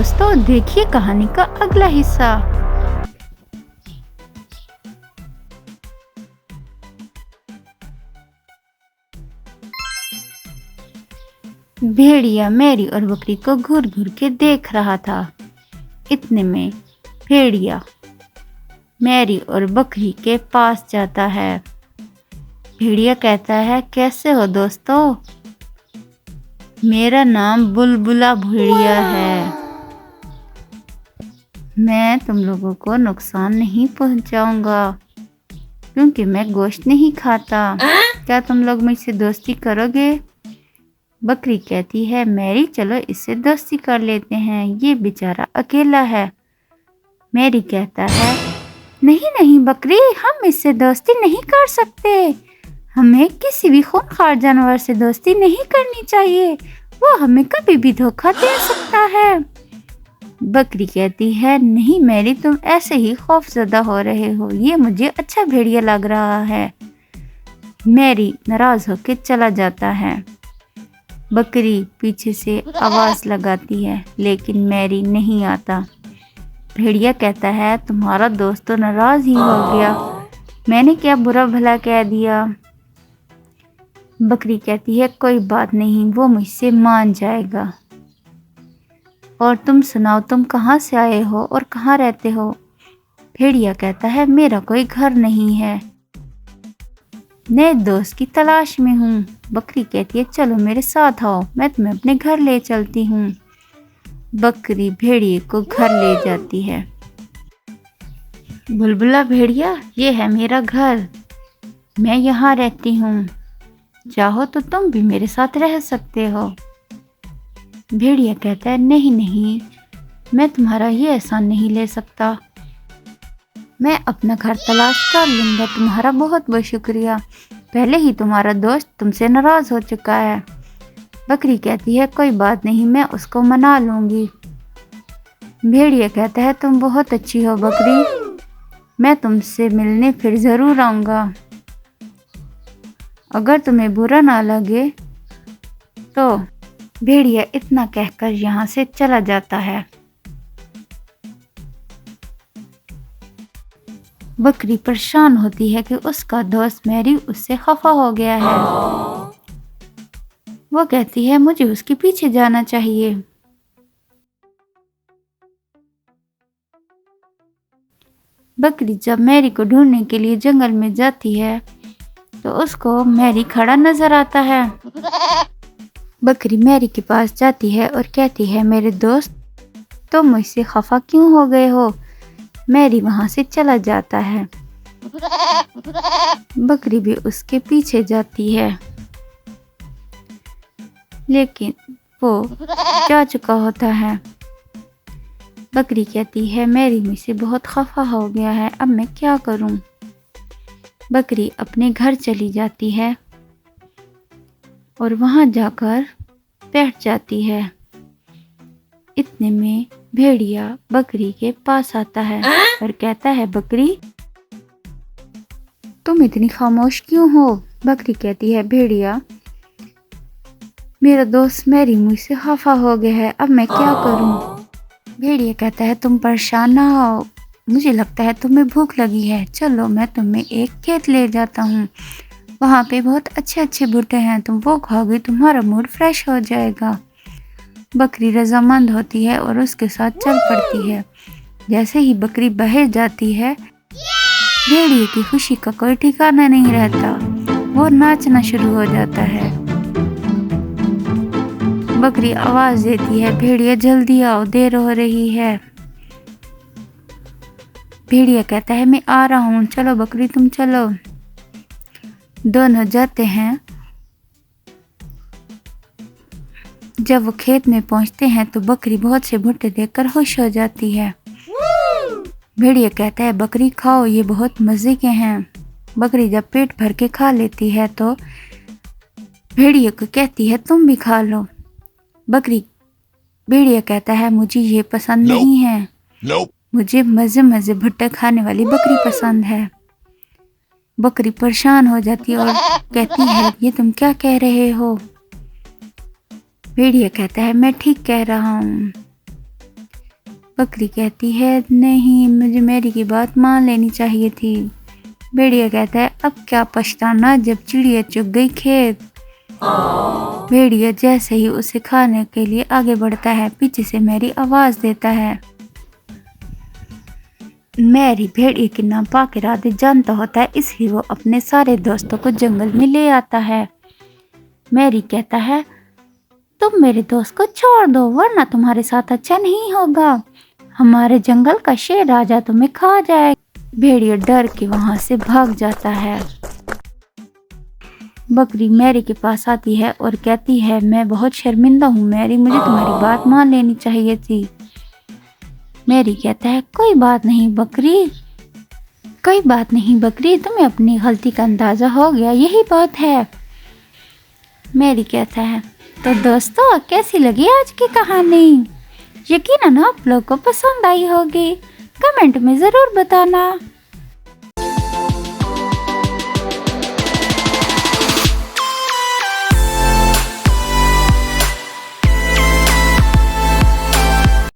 दोस्तों देखिए कहानी का अगला हिस्सा। भेड़िया मैरी और बकरी को घूर घूर के देख रहा था। इतने में भेड़िया मैरी और बकरी के पास जाता है। भेड़िया कहता है, कैसे हो दोस्तों? मेरा नाम बुलबुला भेड़िया है। मैं तुम लोगों को नुकसान नहीं पहुंचाऊंगा क्योंकि मैं गोश्त नहीं खाता। क्या तुम लोग मुझसे दोस्ती करोगे? बकरी कहती है, मैरी चलो इससे दोस्ती कर लेते हैं, ये बेचारा अकेला है। मैरी कहता है, नहीं नहीं बकरी, हम इससे दोस्ती नहीं कर सकते। हमें किसी भी खूंखार जानवर से दोस्ती नहीं करनी चाहिए, वो हमें कभी भी धोखा दे सकता है। बकरी कहती है, नहीं मैरी, तुम ऐसे ही खौफजदा हो रहे हो, ये मुझे अच्छा भेड़िया लग रहा है। मैरी नाराज होकर चला जाता है। बकरी पीछे से आवाज लगाती है लेकिन मैरी नहीं आता। भेड़िया कहता है, तुम्हारा दोस्त तो नाराज ही हो गया, मैंने क्या बुरा भला कह दिया। बकरी कहती है, कोई बात नहीं, वो मुझसे मान जाएगा। और तुम सुनाओ, तुम कहाँ से आए हो और कहाँ रहते हो? भेड़िया कहता है, मेरा कोई घर नहीं है, नए दोस्त की तलाश में हूँ। बकरी कहती है, चलो मेरे साथ आओ, मैं तुम्हें अपने घर ले चलती हूँ। बकरी भेड़िए को घर ले जाती है। बुलबुला भेड़िया, ये है मेरा घर, मैं यहाँ रहती हूँ, चाहो तो तुम भी मेरे साथ रह सकते हो। भेड़िया कहता है, नहीं नहीं, मैं तुम्हारा ये एहसान नहीं ले सकता, मैं अपना घर तलाश कर लूँगा, तुम्हारा बहुत बहुत शुक्रिया, पहले ही तुम्हारा दोस्त तुमसे नाराज हो चुका है। बकरी कहती है, कोई बात नहीं, मैं उसको मना लूँगी। भेड़िया कहता है, तुम बहुत अच्छी हो बकरी, मैं तुमसे मिलने फिर ज़रूर आऊँगा, अगर तुम्हें बुरा ना लगे तो। भेड़िया इतना कहकर यहाँ से चला जाता है। बकरी परेशान होती है कि उसका दोस्त मैरी उससे खफा हो गया है। वो कहती है, मुझे उसके पीछे जाना चाहिए। बकरी जब मैरी को ढूंढने के लिए जंगल में जाती है तो उसको मैरी खड़ा नजर आता है। बकरी मैरी के पास जाती है और कहती है, मेरे दोस्त, तुम मुझसे खफा क्यों हो गए हो? मैरी वहां से चला जाता है। बकरी भी उसके पीछे जाती है लेकिन वो जा चुका होता है। बकरी कहती है, मैरी मुझसे बहुत खफा हो गया है, अब मैं क्या करूं? बकरी अपने घर चली जाती है और वहां जाकर बैठ जाती है। इतने में भेड़िया बकरी के पास आता है और कहता है, बकरी, तुम इतनी खामोश क्यों हो? बकरी कहती है, भेड़िया, मेरा दोस्त मैरी मुझसे खफा हो गया है, अब मैं क्या करूं? भेड़िया कहता है, तुम परेशान ना हो, मुझे लगता है तुम्हें भूख लगी है, चलो मैं तुम्हें एक खेत ले जाता हूँ, वहाँ पे बहुत अच्छे अच्छे भुट्टे हैं, तुम वो खाओगे, तुम्हारा मूड फ्रेश हो जाएगा। बकरी रजामंद होती है और उसके साथ चल पड़ती है। जैसे ही बकरी बाहर जाती है, भेड़िए की खुशी का कोई ठिकाना नहीं रहता, वो नाचना शुरू हो जाता है। बकरी आवाज देती है, भेड़िया जल्दी आओ, देर हो रही है। भेड़िया कहता है, मैं आ रहा हूँ, चलो बकरी तुम चलो। दोनों जाते हैं। जब वो खेत में पहुंचते हैं तो बकरी बहुत से भुट्टे देखकर खुश हो जाती है। भेड़िया कहता है, बकरी खाओ, ये बहुत मज़े के हैं। बकरी जब पेट भर के खा लेती है तो भेड़िया को कहती है, तुम भी खा लो। भेड़िया कहता है, मुझे ये पसंद नहीं है, मुझे मज़े मज़े भुट्टे खाने वाली बकरी पसंद है। बकरी परेशान हो जाती है और कहती है, ये तुम क्या कह रहे हो? भेड़िया कहता है, मैं ठीक कह रहा हूँ। بکری کہتی ہے نہیں، مجھے میری کی بات مان لینی چاہیے تھی۔ بھیڑیا کہتا ہے اب کیا پچھتانا جب چڑیا چگ گئی کھیت۔ بھیڑیا جیسے ہی اسے کھانے کے لیے آگے بڑھتا ہے، پیچھے سے میری آواز دیتا ہے۔ میری بھیڑیے کے ناپاک ارادے جانتا ہوتا ہے، اس لیے وہ اپنے سارے دوستوں کو جنگل میں لے آتا ہے۔ میری کہتا ہے تم میرے دوست کو چھوڑ دو ورنہ تمہارے ساتھ اچھا نہیں ہوگا، ہمارے جنگل کا شیر راجا تمہیں کھا جائے۔ بھیڑیا ڈر کے وہاں سے بھاگ جاتا ہے۔ بکری میری کے پاس آتی ہے اور کہتی ہے میں بہت شرمندہ ہوں میری، مجھے تمہاری بات مان لینی چاہیے تھی۔ میری کہتا ہے کوئی بات نہیں بکری، تمہیں اپنی غلطی کا اندازہ ہو گیا، یہی بات ہے۔ میری کہتا ہے تو دوستو کیسی لگی آج کی کہانی؟ یقیناً آپ لوگ کو پسند آئی ہوگی، کمنٹ میں ضرور بتانا۔